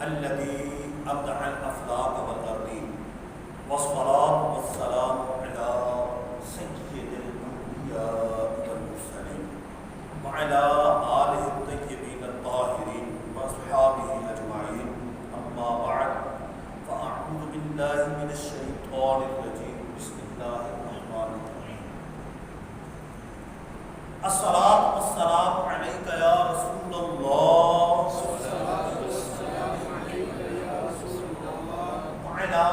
الذي أبدع الأفلاك والأرضين والصلاة والسلام على سيد الأنبياء والمرسلين وعلى آله الطيبين الطاهرين وأصحابه أجمعين أما بعد فأعوذ بالله من الشيطان الرجيم بسم الله الرحمن الرحيم الصلاة والسلام عليك يا رسول الله وعلى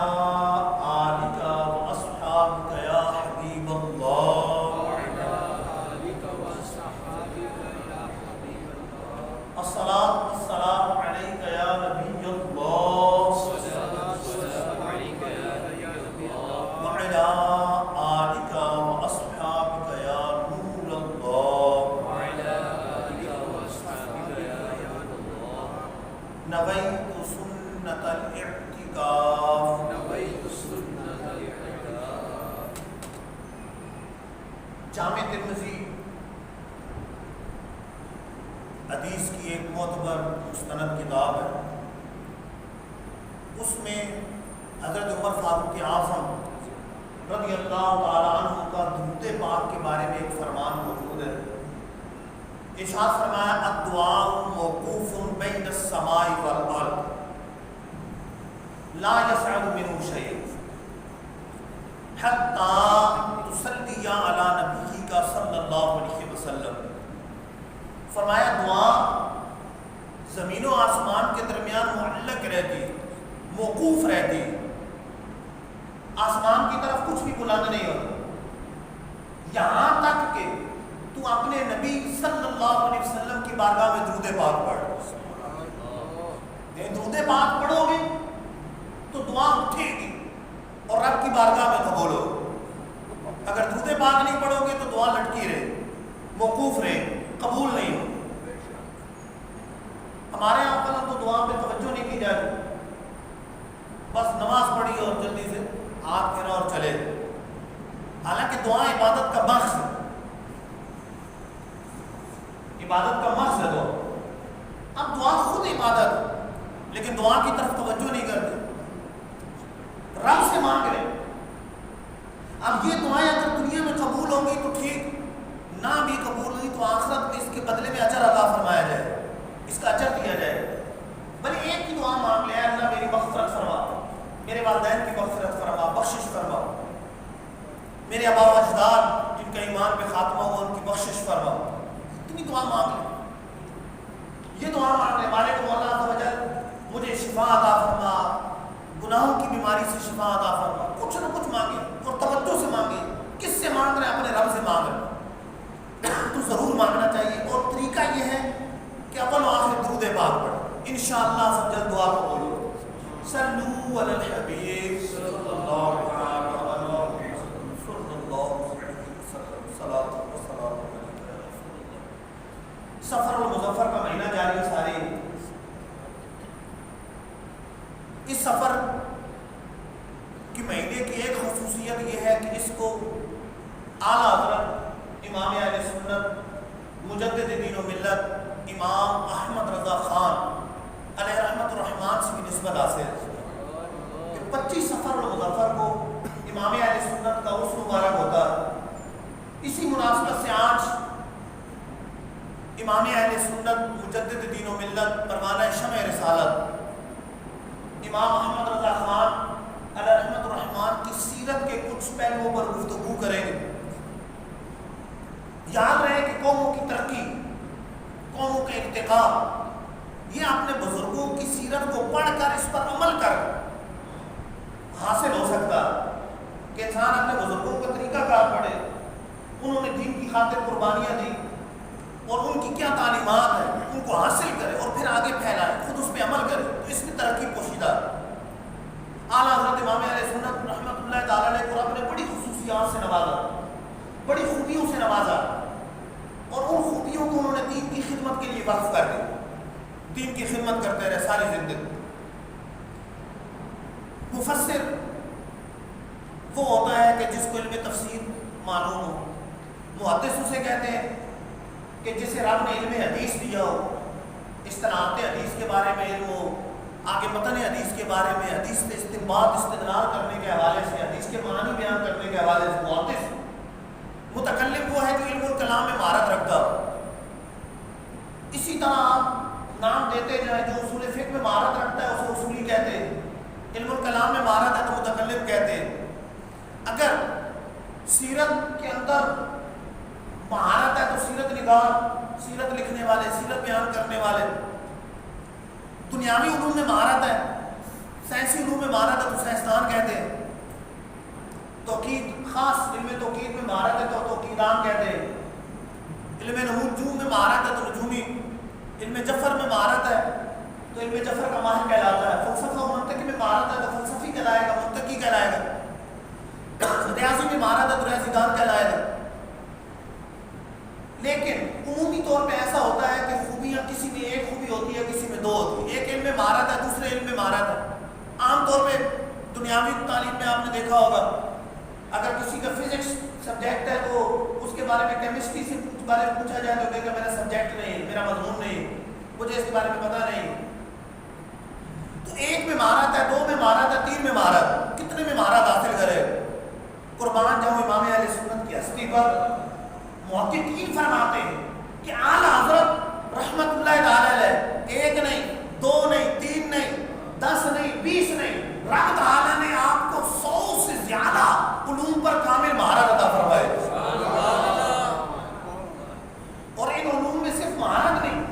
آلك وأصحابك يا حبيب الله الصلاة والسلام عليك يا نبي الله وعلى آلك وأصحابك يا نور الله نويت سنة الاعتكاف جامع ترمذی حدیث کی ایک معتبر مستند کتاب ہے. اس میں حضرت عمر فاروق اعظم رضی اللہ تعالیٰ عنہ کا درود پاک کے بارے میں ایک فرمان موجود ہے. ارشاد فرمایا الدعاء موقوف بین السماء والارض لا يصعد منه شيء حتى تصلي على نبيك صلی اللہ علیہ وسلم. فرمایا دعا زمین و آسمان کے درمیان معلق رہتی، موقوف رہتی، آسمان کی طرف کچھ بھی بلند نہیں ہوتا یہاں تک کہ تو اپنے نبی صلی اللہ علیہ وسلم کی بارگاہ میں درود پاک پڑھ. درود پاک پڑھو گے تو دعا اٹھے گی اور رب کی بارگاہ میں قبول ہو. اگر درود پاک نہیں پڑھو گے تو دعا لٹکی رہے، موقوف رہے، قبول نہیں ہو. ہمارے یہاں پر تو دعا پہ توجہ نہیں کی جاتی، بس نماز پڑھی اور جلدی سے ہاتھ پھیرا اور چلے. حالانکہ دعا عبادت کا مغز ہے، عبادت کا مغز ہے دعا. اب دعا خود عبادت ہے لیکن دعا کی طرف توجہ نہیں کرتے، رب سے مانگ رہے. اب یہ دعائیں اگر دنیا میں قبول ہوں گی تو ٹھیک، نہ بھی قبول ہوئی تو آخرت میں اس کے بدلے میں اجر عطا فرمایا جائے، اس کا اجر دیا جائے. بھلے ایک کی دعا مانگ لے، اللہ میری مغفرت فرما، میرے والدین کی مغفرت فرما، بخشش فرما، میرے آبا و اجداد جن کا ایمان پہ خاتمہ ہوا ان کی بخشش فرما. اتنی دعا مانگ لے، یہ دعا مانگ لے مالک مولا عز و جل مجھے شفا عطا فرما، گناہوں کی بیماری سے شفا عطا فرما. کچھ نہ کچھ مانگے اور توجہ سے مانگے. کس سے مانگ رہے ہیں؟ اپنے رب سے مانگ رہے ہیں تو ضرور مانگنا چاہیے. اور طریقہ یہ ہے کہ اول و آخر درود پاک پڑھ، انشاءاللہ سب جلد دعا کو بولو. صلو علی الحبیب صلی اللہ علیہ وسلم. سفر المظفر کا مہینہ جاری ہے سارے. اس سفر کی مہینے کی ایک خصوصیت یہ ہے کہ اس کو اعلیٰ حضرت امام اہل سنت مجدد دین و ملت امام احمد رضا خان علیہ رحمت الرحمان سے بھی نسبت حاصل ہے کہ 25 سفر المظفر کو امام اہل سنت کا عرس مبارک ہوتا ہے. اسی مناسبت سے آج امام اہل سنت مجدد دین و ملت پروانہ شمع رسالت امام احمد رضا خان علیہ رحمت الرحمان کی سیرت کے کچھ پہلوؤں پر گفتگو کریں گے. یاد رہے کہ قوموں کی ترقی، قوموں کا ارتقاء یہ اپنے بزرگوں کی سیرت کو پڑھ کر اس پر عمل کر حاصل ہو سکتا ہے کہ انسان اپنے بزرگوں کا طریقہ کار پڑھے، انہوں نے دین کی خاطر قربانیاں دی اور ان کی کیا تعلیمات ہیں ان کو حاصل کرے اور پھر آگے پھیلائے، خود اس پہ عمل کرے. تو اس میں ترقی پوشیدہ ہے. اعلیٰ حضرت امام علیہ سنت رحمۃ اللہ تعالیٰ علیہ کو رب نے بڑی خصوصیات سے نوازا، بڑی خوبیوں سے نوازا اور ان خوبیوں کو انہوں نے دین کی خدمت کے لیے وقف کر دی. دین کی خدمت کرتے رہے ساری زندگی. مفسر وہ ہوتا ہے کہ جس کو علم تفسیر معلوم ہو. محدث اسے کہتے ہیں کہ جسے رب نے علم حدیث دیا ہو، اصطلاحات حدیث کے بارے میں علم ہو، آگے متن حدیث کے بارے میں، حدیث سے استنباط استدلال کرنے کے حوالے سے، حدیث کے معنی بیان کرنے کے حوالے سے محدث۔ متکلم وہ ہے جو علم الکلام میں مہارت رکھتا ہو۔ اسی طرح آپ نام دیتے جائیں، جو اصول فقہ میں مہارت رکھتا ہے اسے اصولی کہتے ہیں، علم الکلام میں مہارت ہے تو متکلم کہتے ہیں۔ اگر سیرت کے اندر مہارت ہے تو سیرت نگار، سیرت لکھنے والے، سیرت بیان کرنے والے۔ دنیاوی علوم میں مہارت ہے، سائنسی علوم میں مہارت ہے تو سائنسدان کہتے ہیں۔ توقید، خاص علم توقید میں مہارت ہے تو توقیدان کہتے ہیں۔ علم نجوم میں مہارت ہے تو نجومی، علم جفر میں مہارت ہے تو علم جفر کا ماہر کہلاتا ہے۔ فلسفہ و منطق میں مہارت ہے تو فلسفی کہلائے گا، منطقی کہلائے گا۔ ریاضی میں مہارت ہے تو ریاضی دان کہلائے گا۔ لیکن عمومی طور پہ ایسا ہوتا ہے کہ خوبیاں کسی میں ایک خوبی ہوتی ہے، کسی میں دو ہوتی ہے۔ ایک علم میں مہارت ہے، دوسرے علم میں مہارت ہے۔ عام طور پہ دنیاوی تعلیم میں آپ نے دیکھا ہوگا، اگر کسی کا فزکس سبجیکٹ ہے تو اس کے بارے میں کیمسٹری سے بارے میں پوچھا جائے تو کہے گا میرا سبجیکٹ نہیں ہے، میرا مضمون نہیں ہے، مجھے اس کے بارے میں پتہ نہیں۔ تو ایک میں مہارت ہے، دو میں مہارت ہے، تین میں مہارت، کتنے میں مہارت حاصل کرے؟ قربان جاؤں امام اہل سنت کی ہستی پر، محققین فرماتے ہیں کہ اعلیٰ حضرت رحمت اللہ تعالی علیہ ایک نہیں، دو نہیں، تین نہیں، 10 نہیں، 20 نہیں، رب تعالی نے آپ کو 100 سے زیادہ علوم پر کامل مہارت عطا فرمائے۔ اور ان علوم میں صرف مہارت نہیں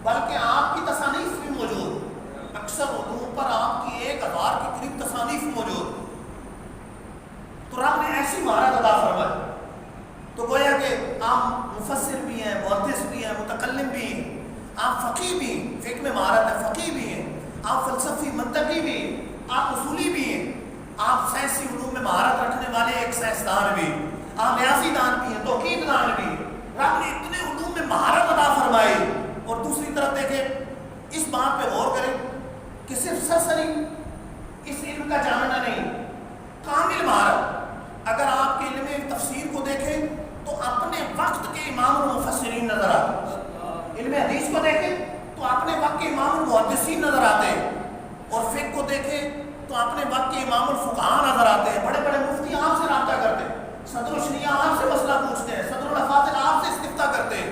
بلکہ آپ کی تصانیف بھی موجود، اکثر علوم پر آپ کی 1000 کے قریب تصانیف موجود۔ تو رب نے ایسی مہارت عطا فرمائی، تو گویا کہ آپ مفسر بھی ہیں، محدث بھی ہیں، متکلم بھی ہیں، آپ فقیہ بھی ہیں، فقہ میں مہارت ہے، فقیہ بھی ہیں، آپ فلسفی منطقی بھی ہیں، آپ اصولی بھی ہیں، آپ سائنسی علوم میں مہارت رکھنے والے ایک سائنسدان بھی، آپ ریاضی دان بھی ہیں، توقید دان بھی۔ رب نے اتنے علوم میں مہارت عطا فرمائی۔ اور دوسری طرف دیکھیں، اس بات پہ غور کریں کہ صرف سرسری اس علم کا جاننا نہیں، کامل مہارت۔ اگر آپ کے علم تفسیر کو دیکھیں تو اپنے وقت کے امام المفسرین نظر آتے ہیں، علم حدیث کو دیکھیں تو اپنے وقت کے امام المحدثین نظر آتے ہیں، اور فقہ کو دیکھیں تو اپنے وقت کے امام الفقہاء نظر آتے ہیں۔ بڑے بڑے مفتی آپ سے رابطہ کرتے ہیں، صدر الشریعہ آپ سے مسئلہ پوچھتے ہیں، صدر الافاضل آپ سے استفتاء کرتے ہیں۔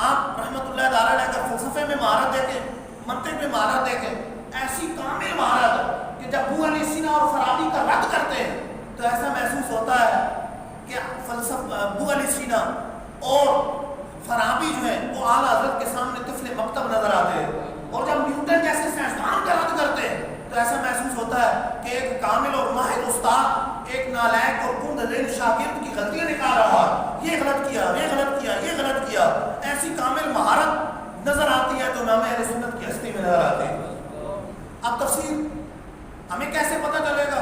آپ رحمت اللہ تعالیٰ نے اگر فلسفے میں مہارت دیکھیں، منطق میں مہارت دیکھیں، ایسی کامل مہارت کہ جب ابو علی سینا اور فارابی کا رد کرتے ہیں تو ایسا محسوس ہوتا ہے کہ ابو علی سینا اور فارابی جو ہے وہ اعلیٰ حضرت کے سامنے طفل مکتب نظر آتے ہیں، اور جب نیوٹن جیسے سائنسدان کا رد کرتے ہیں تو ایسا محسوس ہوتا ہے کہ ایک کامل اور ماہر استاد ایک نالائق اور کند ذہن شاگرد کی غلطیاں نکال رہا ہے، یہ غلط کیا، یہ غلط کیا، یہ غلط کیا۔ ایسی کامل مہارت نظر آتی ہے تو امام اہل سنت کی ہستی میں نظر آتی ہے۔ اب تفسیر ہمیں کیسے پتہ چلے گا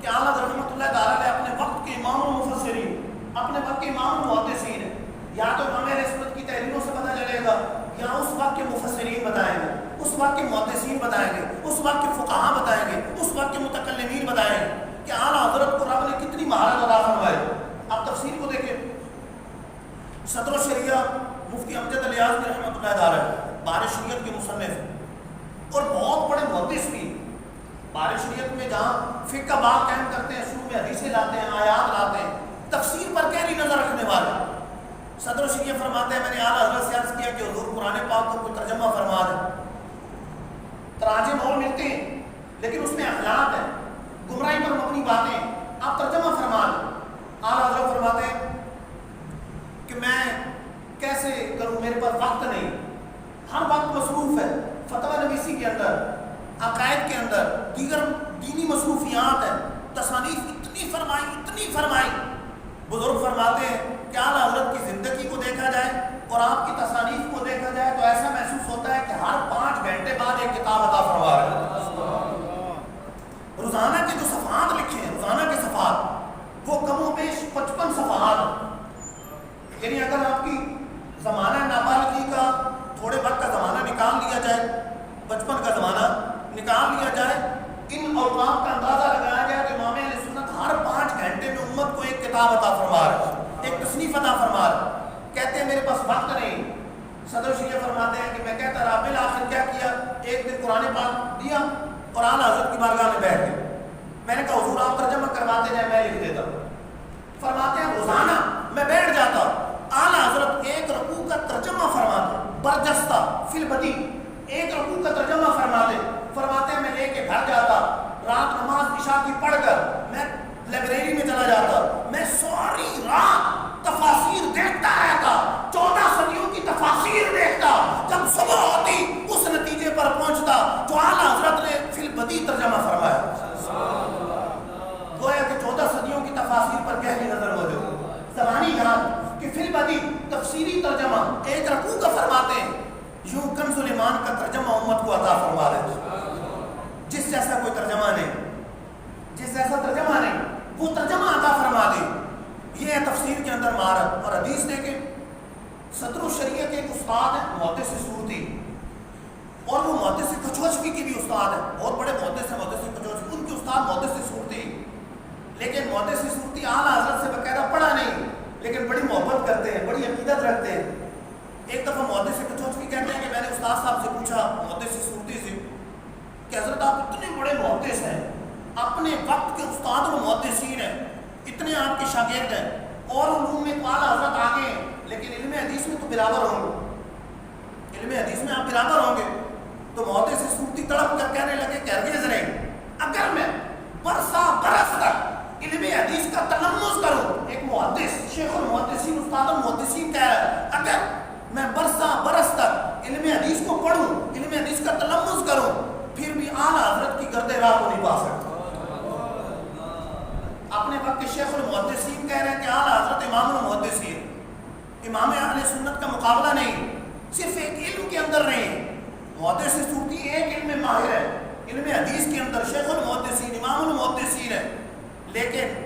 کہ اعلیٰ رحمت اللہ تعالیٰ نے اپنے وقت کے امام المفسرین، اپنے وقت کے امام المحدثین ہیں؟ یا تو امام اہل سنت کی تحریروں سے پتہ چلے گا، یا اس وقت کے مفسرین بتائیں گے، اس وقت کے محدثین بتائیں گے، اس وقت کے فقہاء بتائیں گے، اس وقت کے متکلمین بتائیں گے کہ اعلیٰ حضرت کو رب نے کتنی مہارت عطا فرمائی۔ اب تفسیر کو دیکھیں، صدر الشریعہ مفتی امجد علی اعظمی رحمۃ اللہ تعالیٰ بار شریعت کے مصنف اور بہت بڑے محدث بھی۔ بار شریعت میں جہاں فقہ کا باب قائم کرتے ہیں، شروع میں حدیثیں لاتے ہیں، آیات لاتے ہیں، تفسیر پر گہری نظر رکھنے والے۔ صدر الشریعہ فرماتے ہیں میں نے اعلیٰ حضرت سے عرض کیا کہ حضور قرآن پاک کو کوئی ترجمہ فرما دیں۔ تراجم اور ملتے ہیں لیکن اس میں اخلاق ہے، گمراہی پر مبنی باتیں، آپ ترجمہ فرما دیں۔ اعلیٰ حضرت فرماتے ہیں کہ میں کیسے کروں، میرے پاس وقت نہیں، ہر وقت مصروف ہے، فتویٰ نویسی کے اندر، عقائد کے اندر، دیگر دینی مصروفیات ہیں، تصانیف اتنی فرمائی۔ بزرگ فرماتے ہیں کہ اعلیٰ حضرت کی زندگی کو دیکھا جائے اور آپ کی تصانیف کو دیکھا جائے تو ایسا محسوس ہوتا ہے کہ ہر 5 گھنٹے بعد ایک کتاب عطا فرما رہے ہیں۔ روزانہ کے جو صفحات لکھے ہیں، روزانہ کے صفحات وہ کم و بیش 55 صفحات، یعنی اگر آپ کی زمانہ نابالغی کا تھوڑے وقت کا زمانہ نکال لیا جائے، بچپن کا زمانہ نکال لیا جائے، ان اوقات کا اندازہ لگایا جائے تو امام اہل سنت ہر 5 گھنٹے میں امت کو ایک کتاب عطا فرما رہے ہیں، ایک تصنیف عطا فرما رہے ہیں۔ کہتے ہیں میرے پاس وقت نہیں. صدر شریعہ فرماتے ہیں کہ میں کہتا رہا, بالآخر کیا کیا, ایک دن قرآن پاک دیا اور اعلیٰ حضرت کی بارگاہ میں بیٹھ گئے. میں نے کہا حضور آپ ترجمہ کرواتے جائیں, میں لکھ دیتا ہوں. فرماتے ہیں روزانہ میں بیٹھ جاتا, اعلیٰ حضرت ایک رکوع کا ترجمہ فرماتے, برجستہ فی البدی ایک رکوع کا ترجمہ فرماتے ہیں. میں لے کے گھر جاتا, رات نماز عشاء کی پڑھ کر میں لائبریری میں چلا جاتا, میں ساری رات تفاسیر دیکھتا رہتا, 14 صدیوں کی تفاسیر دیکھتا. جب صبح ہوتی اس نتیجے پر پہنچتا جو اعلیٰ حضرت نے فی البدی ترجمہ فرمایا. گویا کہ 14 صدیوں کی تفاسیر پر گہری نظر موجود, زبانی یاد کہ فی البدی تفسیری ترجمہ ایک رکوع کا فرماتے ہیں. یوں کنز الایمان کا ترجمہ امت کو عطا فرما دے, جس جیسا کوئی ترجمہ نہیں, جس جیسا ترجمہ نہیں, وہ ترجمہ عطا فرما دے. یہ ہے تفسیر کے اندر مہارت. اور حدیث دیکھیں, صدر الشریعہ کے ایک استاد ہیں محدث صورتی, اور وہ محدث کچوچوی کے بھی استاد ہیں, بہت بڑے محدث ہیں محدث کچوچوی, ان کے استاد محدث صورتی. لیکن محدث صورتی اعلیٰ حضرت سے باقاعدہ پڑھا نہیں, لیکن بڑی محبت کرتے ہیں, بڑی عقیدت رکھتے ہیں. ایک دفعہ محدث کچوچوی کہتے ہیں کہ میں نے استاد صاحب سے پوچھا محدث صورتی سے کہ حضرت آپ اتنے بڑے محدث ہیں, اپنے وقت کے استاد و محدثین ہیں, اتنے آپ کے شاگرد ہیں, اور علوم میں تو اعلیٰ حضرت آگے ہیں, لیکن علم حدیث میں تو برابر ہوں گے, علم حدیث میں آپ برابر ہوں گے. تو محدث صورتی تڑپ کر کہنے لگے کہ ہرگز نہیں, اگر میں برسا برس تک علم حدیث کا تلمذ کروں, ایک محدث شیخ المحدثین استاد المحدثین کہہ رہا ہے, اگر میں برسا برس تک علم حدیث کو پڑھوں, علم حدیث کا تلمذ کروں, پھر بھی اعلیٰ حضرت کی گرد راہ کو نہیں پا سکتا. اپنے وقت کے شیخ المحدثین کہہ رہے ہیں کہ اعلیٰ حضرت امام المحدثین, امام اہل سنت کا مقابلہ نہیں, صرف ایک علم کے اندر نہیں. محدث صورتی ایک علم میں ماہر ہے, علم حدیث کے اندر شیخ المحدثین امام المحدثین ہے, لیکن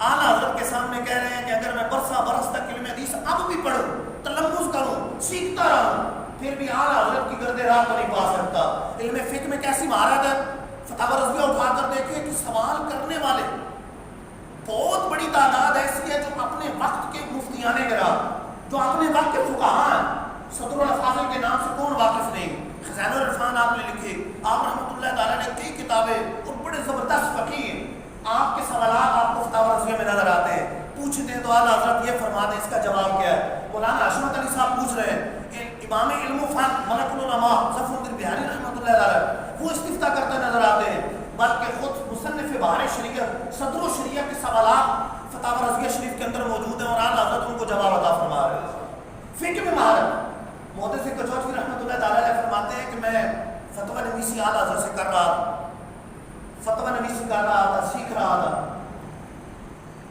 اعلیٰ حضرت کے سامنے کہہ رہے ہیں کہ اگر میں برسا برس تک علم حدیث اب بھی پڑھوں, تلمذ کروں, سیکھتا رہوں, پھر بھی اعلیٰ حضرت کی گرد راہ کو نہیں پا سکتا. علم فقہ میں کیسی مہارت ہے, فتاوی رضویہ اٹھا کر دیکھیے کہ سوال کرنے والے بہت بڑی تعداد ایسی ہے جو اپنے وقت کے مفتیان گراہ, جو اپنے وقت کے فقہاء ہیں. صدر الافاضل کے نام سے کون واقف نہیں, خزائن العرفان آپ نے لکھے, آپ رحمۃ اللہ تعالیٰ نے کئی کتابیں, اور بڑے زبردست فقیہ ہیں. آپ کے سوالات آپ کو فتاوی رضویہ میں نظر آتے ہیں, پوچھتے ہیں تو اعلیٰ حضرت یہ فرما دیں اس کا جواب کیا ہے. مولانا حشمت علی صاحب پوچھ رہے ہیں, امام علم و فن ملک العلماء ظفر الدین بہاری رحمۃ اللہ تعالیٰ وہ استفتاء کرتے نظر آتے ہیں, بلکہ خود مصنف بہار شریعت صدر الشریعہ کے سوالات فتاوی رضویہ شریف کے اندر موجود ہیں, اور اعلیٰ حضرت ان کو جواب عطا فرما رہے ہیں. فقہ میں مہارت, محدث کچوچوی رحمۃ اللہ تعالیٰ فرماتے ہیں کہ میں فتویٰ نویسی اعلیٰ حضرت سے کر رہا تھا, فتویٰ نویسی کر رہا تھا, سیکھ رہا تھا.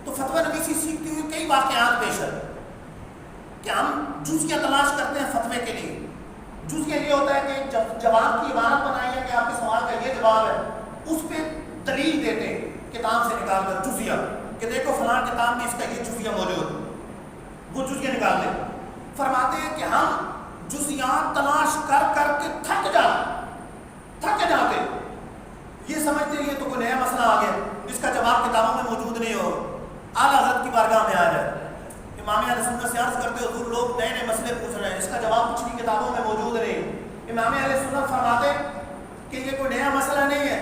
تو فتویٰ نویسی سیکھتے ہوئے کئی واقعات پیش ہیں کہ ہم جزیہ تلاش کرتے ہیں فتوے کے لیے. جزیہ یہ ہوتا ہے کہ جب جواب کی عبارت بنائی ہے کہ آپ کے سوال کا یہ جواب ہے, اس پہ دلیل دیتے ہیں کتاب سے نکال کر جزیہ, کہ دیکھو فلاں کتاب میں اس کا یہ جزیہ موجود, وہ جزیہ نکال دیں. فرماتے ہیں کہ ہم جزیات تلاش کر کر کے تھک جاتے, یہ سمجھتے ہیں یہ تو کوئی نیا مسئلہ آ گیا جس کا جواب کتابوں میں موجود نہیں ہو, اعلیٰ حضرت کی بارگاہ میں آ جائے. امام اہل سنت سے عرض کرتے حضور لوگ نئے نئے مسئلے پوچھ رہے ہیں, اس کا جواب کچھ بھی کتابوں میں موجود نہیں. امام اہل سنت فرماتے کہ یہ کوئی نیا مسئلہ نہیں ہے,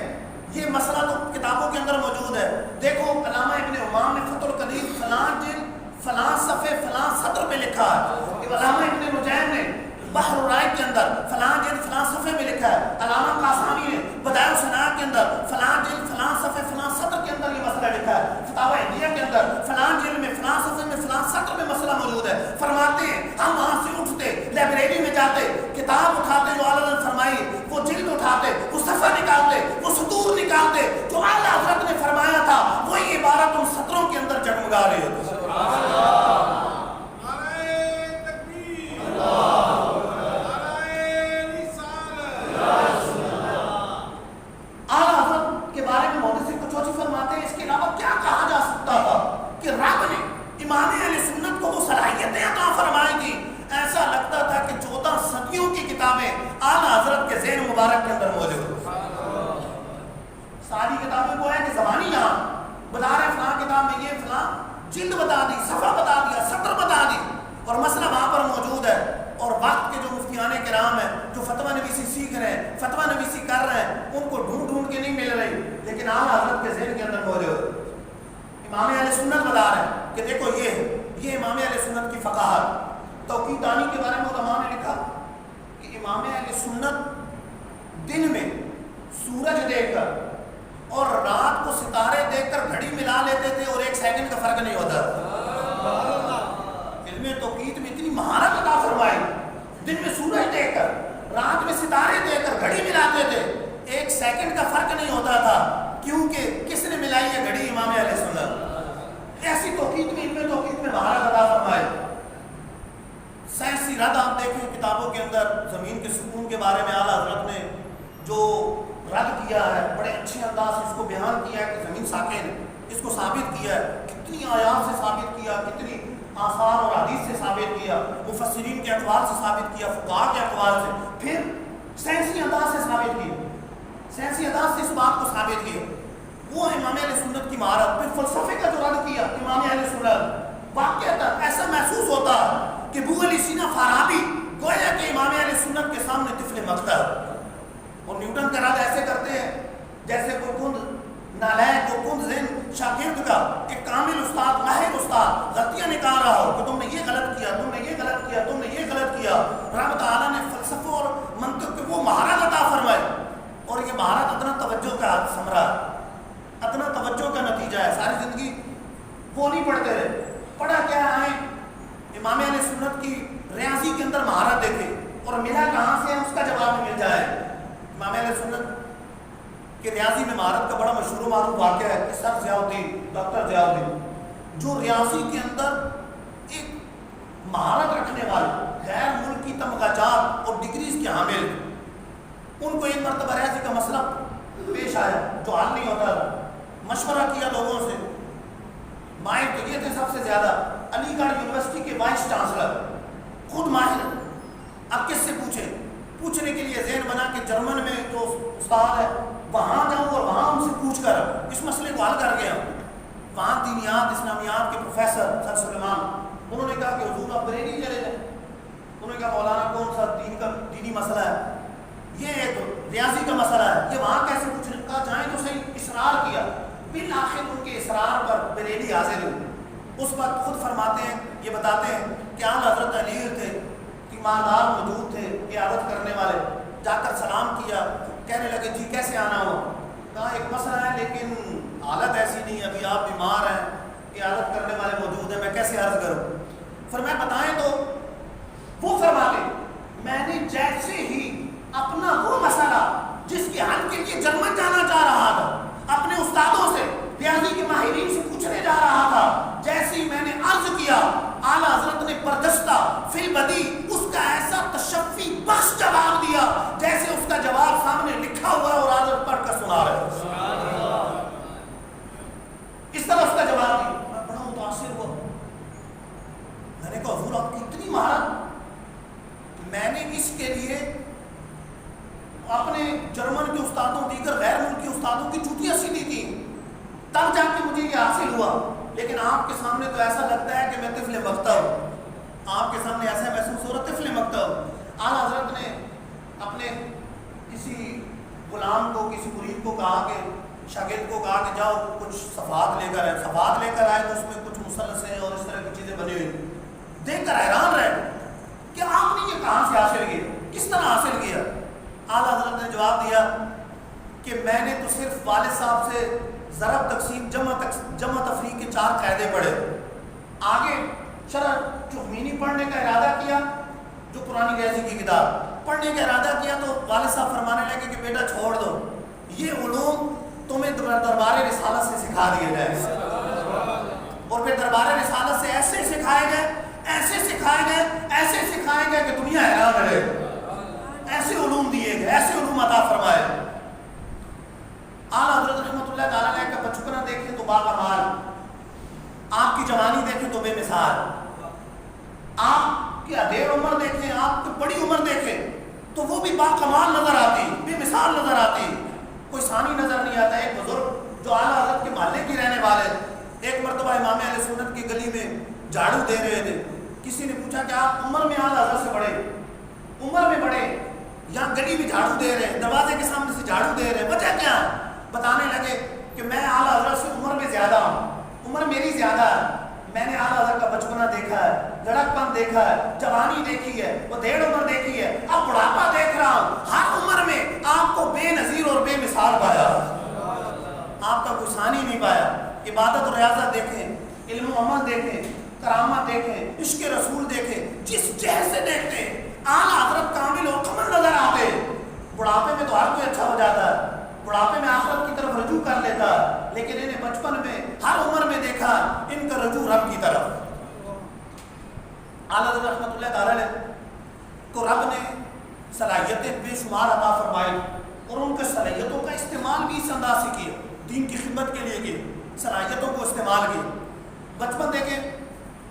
یہ مسئلہ تو کتابوں کے اندر موجود ہے. دیکھو علامہ ابن امام نے فتح القدیر فلاں جلد فلاں صفحے فلاں سطر میں لکھا ہے, علامہ ابن نجیم نے بحر الرائق کے اندر فلاں جلد فلاں صفحے میں لکھا ہے, علامہ قاسمی نے بدائع الصناع کے اندر فلاں جلد فلاں صفحے فلاں سطر کے اندر یہ مسئلہ لکھا ہے, فتاوی ہدیہ کے اندر فلاں جلد میں فلاں صفحے میں فلاں سطر میں مسئلہ موجود ہے. فرماتے ہیں ہم وہاں سے اٹھتے, لائبریری میں جاتے, کتاب اٹھاتے جو اعلیٰ نے فرمائی, وہ جلد اٹھاتے, وہ صفحہ نکالتے, وہ سطور نکالتے, جو اعلیٰ حضرت نے فرمایا تھا وہی عبارت ان سطروں کے اندر جگمگا رہی ہوتی. امام اہل سنت کو وہ صلاحیتیں عطا فرمائے گی, ایسا لگتا تھا کہ 14 صدیوں کی کتابیں اعلیٰ حضرت کے ذہن مبارک کے اندر موجود. ساری کتابیں وہ ہے کہ زبانی یہاں بتا رہے فلاں کتاب میں یہ فلاں جلد بتا دی, صفحہ بتا دیا, سطر بتا دی, اور مسئلہ وہاں پر موجود ہے، اور وقت کے جو مفتیان کرام ہیں جو فتویٰ نویسی سیکھ رہے ہیں، فتویٰ نویسی کر رہے ہیں، ان کو ڈھونڈ ڈھونڈ کے نہیں مل رہی، لیکن اعلیٰ حضرت کے ذہن کے اندر موجود۔ امام اہل سنت بتا رہے ہیں کہ دیکھو یہ امام اہل سنت کی فقاہت۔ توقید دانی کے بارے میں علماء نے لکھا کہ امام اہل سنت دن میں سورج دیکھ کر اور رات کو ستارے دیکھ کر گھڑی ملا لیتے تھے اور 1 سیکنڈ کا فرق نہیں ہوتا۔ علم توقید میں اتنی مہارت عطا فرمائی، دن میں سورج دیکھ کر رات میں ستارے دیکھ کر گھڑی ملاتے تھے، 1 سیکنڈ کا فرق نہیں ہوتا تھا، کیونکہ کس نے ملائی ہے گھڑی؟ امام اہل سنت۔ ایسی توقید میں، علم توقید میں مہارت عطا فرمائی۔ سائنسی رد آپ دیکھیں کتابوں کے اندر، زمین کے سکون کے بارے میں اعلیٰ حضرت نے جو رد کیا ہے، بڑے اچھے انداز سے اس کو بیان کیا ہے کہ زمین ساکن ہے، اس کو ثابت کیا ہے، کتنی آیات سے ثابت کیا، کتنی آثار اور حدیث سے ثابت کیا، مفسرین کے اقوال سے ثابت کیا، فقہاء کے اقوال سے، پھر سائنسی انداز سے ثابت کیا، سائنسی انداز سے اس بات کو ثابت کیا، وہ امام اہل سنت کی مہارت۔ پھر فلسفے کا جو رد کیا امام اہل سنت، واقعتا ایسا محسوس ہوتا کہ ابو علی سینا فارابی گویا کہ امام اہل سنت کے سامنے طفل مکتب، اور نیوٹن کا رد ایسے کرتے ہیں جیسے کوئی کند نالائق اور کند ذہن شاگرد کا ایک کامل استاد، ماہر استاد غلطیاں نکال رہا ہو کہ تم نے یہ غلط کیا، تم نے یہ غلط کیا، تم نے یہ غلط کیا۔ رب تعالیٰ نے فلسفہ اور منطق کے وہ مہارت عطا فرمائے، اور یہ مہارت اتنا توجہ کا ثمرہ، اتنا توجہ کا نتیجہ ہے۔ ساری زندگی وہ نہیں پڑھتے رہے، پڑھا کیا ہے؟ امام اہل سنت کی ریاضی کے اندر مہارت دیکھے، اور ملا کہاں سے ہے اس کا جواب مل جائے۔ امام اہل سنت کہ ریاضی میں مہارت کا بڑا مشہور و معروف واقعہ ہے کہ سر ضیاء الدین، ڈاکٹر ضیاء الدین، جو ریاضی کے اندر ایک مہارت رکھنے والے، غیر ملکی تمغہ جات اور ڈگریز کے حامل، ان کو ایک مرتبہ ریاضی کا مسئلہ پیش آیا جو حل نہیں ہوتا تھا، مشورہ کیا لوگوں سے، ماہر تو یہ تھے سب سے زیادہ، علی گڑھ یونیورسٹی کے وائس چانسلر، خود ماہر، اب کس سے پوچھنے کے لیے ذہن بنا کہ جرمن میں جو استاد ہے وہاں جاؤں اور وہاں ان سے پوچھ کر اس مسئلے کو حل کر گیا۔ وہاں دینیات اسلامیات کے پروفیسر سر سلیمان، انہوں نے کہا کہ حضور آپ بریلی چلے جائیں، انہوں نے کہا مولانا کون سا دینی مسئلہ ہے، یہ ایک ریاضی کا مسئلہ ہے، یہ وہاں کیسے پوچھنے؟ کہا جائیں تو صحیح، اصرار کیا، بالآخر ان کے اصرار پر بریلی حاضر ہوئی۔ اس وقت خود فرماتے ہیں، یہ بتاتے ہیں کہ آن حضرت علی تھے، ایماندار موجود تھے قیادت کرنے والے، جا کر سلام کیا، کہنے لگے جی کیسے آنا ہوا؟ کہا ایک مسئلہ ہے لیکن حالت ایسی نہیں، ابھی آپ بیمار ہیں، قیادت کرنے والے موجود ہیں، میں کیسے عرض کروں؟ فرمایا بتائیں تو؟ وہ فرماتے میں نے جیسے ہی اپنا وہ مسئلہ جس کے حل کے لیے جرمن جانا چاہ رہا تھا، اپنے استادوں سے، ریاضی کے ماہرین سے پوچھنے جا رہا تھا، جیسے ہی میں نے عرض کیا، اعلیٰ حضرت نے بردستہ فی البدی اس کا ایسا تشفی بخش جواب دیا جیسے اس کا جواب سامنے لکھا ہوا ہے اور حضرت پڑھ کر سنا رہے ہیں۔ اس طرح اس کا جواب دیا، میں بڑا متاثر ہوا، میں نے کہا حضور آپ کی اتنی مہارت، میں نے اس کے لیے اپنے جرمن کے استادوں، دیگر غیر ملکی استادوں کی جوتیاں سیدھی کی، تب جا کے مجھے یہ حاصل ہوا، لیکن آپ کے سامنے تو ایسا لگتا ہے کہ میں طفل مکتب ہوں، آپ کے سامنے ایسا محسوس ہو رہا طفل مکتب۔ اعلیٰ حضرت نے اپنے کسی غلام کو، کسی مرید کو کہا کہ شاگرد کو کہا کہ جاؤ کچھ صفحات لے کر آئے، صفحات لے کر آئے تو اس میں کچھ مثلثیں اور اس طرح کی چیزیں بنی ہوئی، دیکھ کر حیران رہے کہ آپ نے یہ کہاں سے حاصل کیا، کس طرح حاصل کیا؟ اعلیٰ حضرت نے جواب دیا کہ میں نے تو صرف والد صاحب سے ضرب تقسیم جمع تفریق کے 4 قاعدے پڑھے، آگے شرح چغمینی پڑھنے کا ارادہ کیا، جو پرانی ریاضی کی کتاب پڑھنے کا ارادہ کیا تو والد صاحب فرمانے لگے کہ بیٹا چھوڑ دو، یہ علوم تمہیں دربار رسالت سے سکھا دیے جائے، اور پھر دربار رسالت سے ایسے سکھائے گئے، ایسے سکھائے گئے، ایسے سکھائے گئے کہ دنیا حیران رہے، ایسے علوم دیے گئے، ایسے علوم عطا فرمائے۔ اعلیٰ حضرت رحمۃ اللہ تعالیٰ علیہ کا بچپنا دیکھیں تو باکمال، آپ کی جوانی دیکھیں تو بے مثال، آپ کی ادھیڑ عمر دیکھیں، آپ کی بڑی عمر دیکھیں تو وہ بھی باکمال نظر آتی، بے مثال نظر آتی، کوئی ثانی نظر نہیں آتا۔ ایک بزرگ جو اعلیٰ حضرت کے محلے کے رہنے والے، ایک مرتبہ امام اہل سنت کی گلی میں جھاڑو دے رہے تھے، کسی نے پوچھا کہ آپ عمر میں اعلیٰ حضرت سے بڑے، عمر میں بڑے، یہاں گلی میں جھاڑو دے رہے، دروازے کے سامنے سے جھاڑو دے رہے، وجہ کیا ہے؟ بتانے لگے کہ میں اعلیٰ حضرت سے عمر میں زیادہ ہوں، عمر میری زیادہ ہے، میں نے اعلیٰ حضرت کا بچپنا دیکھا ہے، لڑک پن دیکھا ہے، جوانی دیکھی ہے، وہ ڈیڑھ عمر دیکھی ہے، اب بڑھاپا دیکھ رہا ہوں، ہر عمر میں آپ کو بے نظیر اور بے مثال پایا، آپ کا کوئی ثانی نہیں پایا۔ عبادت اور ریاضت دیکھیں، علم و عمل دیکھیں، کرامت دیکھیں، عشق رسول دیکھیں، جس جہد سے دیکھتے ہیں اعلیٰ حضرت کامل و کمل نظر آتے ہیں۔ بڑھاپے میں تو ہر کوئی اچھا ہو جاتا ہے، بڑھاپے میں آخرت کی طرف رجوع کر لیتا ہے، لیکن انہیں بچپن میں ہر عمر میں دیکھا ان کا رجوع رب کی طرف۔ اعلیٰ حضرت رحمۃ اللہ تعالیٰ علیہ کو رب نے صلاحیتیں بے شمار عطا فرمائی اور ان کے صلاحیتوں کا استعمال بھی اس انداز سے کیا، دین کی خدمت کے لیے کیا، صلاحیتوں کو استعمال کیا۔ بچپن دیکھیں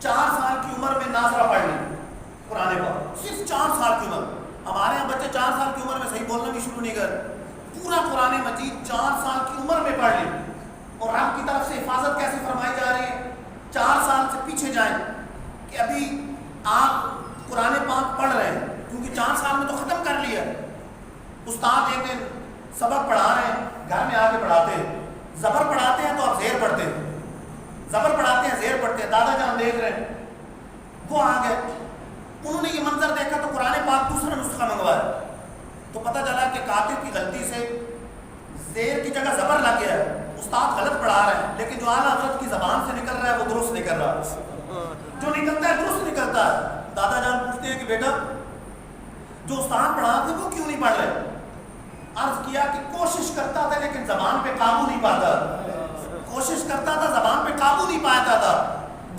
4 سال کی عمر میں ناظرہ پڑھ لی قرآن پاک، صرف 4 سال کی عمر۔ ہمارے یہاں بچے 4 سال کی عمر میں صحیح بولنا بھی شروع نہیں کرتے، پورا قرآن مجید 4 سال کی عمر میں پڑھ لی۔ اور رب کی طرف سے حفاظت کیسے فرمائی جا رہی ہے؟ 4 سال سے پیچھے جائیں کہ ابھی آپ قرآن پاک پڑھ رہے ہیں، کیونکہ 4 سال میں تو ختم کر لیا۔ استاد ایک دن سبق پڑھا رہے ہیں، گھر میں آ کے پڑھاتے ہیں، زبر پڑھاتے ہیں تو آپ زیر پڑھتے ہیں، زبر پڑھاتے ہیں زیر پڑھتے ہیں، دادا جان دیکھ رہے ہیں، وہ آ گئے، انہوں نے یہ منظر دیکھا تو قرآن پاک دوسرا نسخہ منگوایا، تو پتہ چلا کہ کاتب کی غلطی سے زیر کی جگہ زبر لگ گیا ہے، استاد غلط پڑھا رہے ہیں، لیکن جو اعلیٰ حضرت کی زبان سے نکل رہا ہے وہ درست نکل رہا ہے، جو نکلتا ہے درست نکلتا ہے۔ دادا جان پوچھتے ہیں کہ بیٹا جو استاد پڑھا تھے وہ کیوں نہیں پڑھ رہے؟ عرض کیا کہ کوشش کرتا تھا لیکن زبان پہ قابو نہیں پاتا، کوشش کرتا تھا زبان پہ قابو نہیں پاتا تھا۔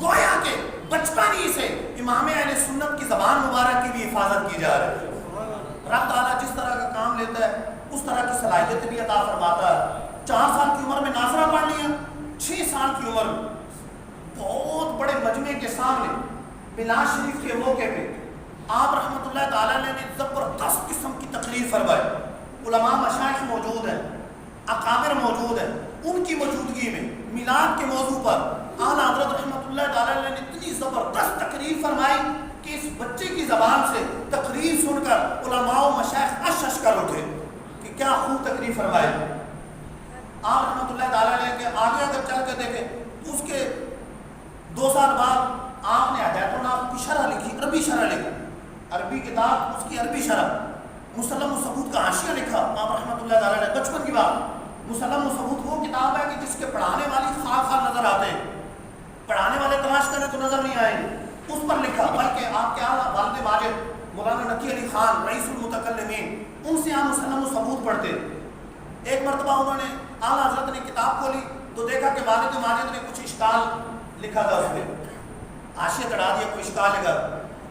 گویا کہ بچپن ہی سے امام اہل سنت کی زبان مبارک کی بھی حفاظت کی جا رہی ہے۔ رب تعالیٰ جس طرح کا کام لیتا ہے اس طرح کی صلاحیت بھی عطا فرماتا ہے۔ 4 سال کی عمر میں ناظرہ پڑھ لیا، 6 سال کی عمر میں بہت بڑے مجمع کے سامنے میلاد شریف کے موقع پہ آپ رحمۃ اللہ تعالیٰ نے زبردست قسم کی تقریر فرمائی، علماء مشائخ موجود ہیں، اکابر موجود ہیں، ان کی موجودگی میں میلاد کے موضوع پر اعلیٰ حضرت رحمۃ اللہ تعالیٰ نے اتنی زبردست تقریر فرمائی کہ اس بچے کی زبان سے تقریر سن کر علماء و مشائخ اشش کر اٹھے کہ کیا خوب تقریر فرمائی۔ آپ رحمۃ اللہ تعالیٰ نے کہ آگے اگر چل کے دیکھیں تو اس کے 2 سال بعد آپ نے ہدایت الناس کی شرح لکھی، عربی شرح لکھی، عربی کتاب اس کی عربی شرح، مسلم و ثبوت کا حاشیہ لکھا آپ رحمۃ اللہ تعالیٰ نے۔ بچپن کی بات، مسلم و ثبوت وہ کتاب ہے کہ جس کے پڑھانے والی خاک خاک نظر آتے ہیں، پڑھانے والے تلاش کریں تو نظر نہیں آئیں گے، اس پر لکھا۔ بلکہ آپ کے اعلیٰ والد ماجد مولانا نقی علی خان رئیس المتکلمین، ان سے آپ مسلم و ثبوت پڑھتے۔ ایک مرتبہ انہوں نے اعلیٰ حضرت نے کتاب کھولی تو دیکھا کہ والد ماجد نے کچھ اشکال لکھا تھا، اس میں حاشیہ چڑھا دیا، کوئی اشکال لکھا۔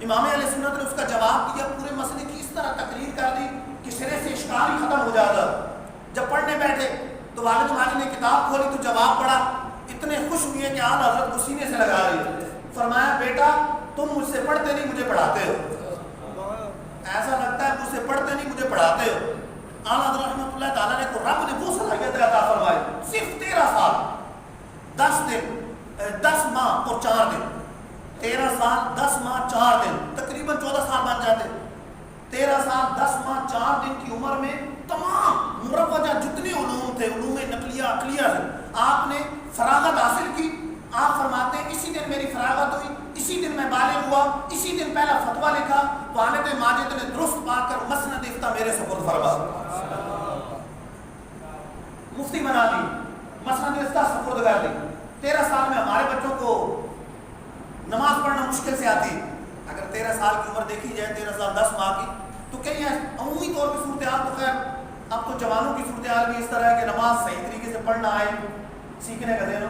امام اہل سنت نے اس کا جواب دیا، پورے مسئلے کی اس طرح تقریر کر دی کہ سرے سے اشکال ہی ختم ہو جاتا۔ جب پڑھنے بیٹھے تو والد ماجد نے کتاب کھولی تو جواب پڑھا، اتنے خوش ہوئے کہ اعلیٰ حضرت کو سینے سے لگا رہی، فرمایا بیٹا تم مجھ سے پڑھتے نہیں مجھے پڑھاتے ہو، ایسا لگتا ہے مجھ سے پڑھتے نہیں مجھے پڑھاتے ہو۔ اعلیٰ حضرت رحمۃ اللہ تعالیٰ نے کو رب نے وہ صلاحیت عطا فرمائی، صرف 13 سال 10 دن 10 ماہ اور 4 دن، 13 سال 10 ماہ 4 دن، تقریباً 14 سال بن جاتے۔ 13 سال 10 ماہ 4 دن کی عمر میں تمام مروجہ جتنے علوم تھے، علوم نقلیہ عقلیہ سے آپ نے فراغت حاصل کی۔ آپ فرماتے ہیں اسی دن میری فراغت ہوئی، اسی دن میں بالغ ہوا، اسی دن پہلا فتویٰ لکھا، والد ماجد نے درست پا کر مسند افتاء میرے سپرد فرما، مفتی بنا دی، مسند افتاء سپرد کر دی۔ 13 سال میں ہمارے بچوں کو نماز پڑھنا مشکل سے آتی ہے۔ اگر 13 سال کی عمر دیکھی جائے، 13 سال 10 ماہ کی، تو کئی عمومی طور پہ صورتحال تو خیر اب تو جوانوں کی صورتحال بھی اس طرح ہے کہ نماز صحیح طریقے سے پڑھنا آئے، سیکھنے کا دینا،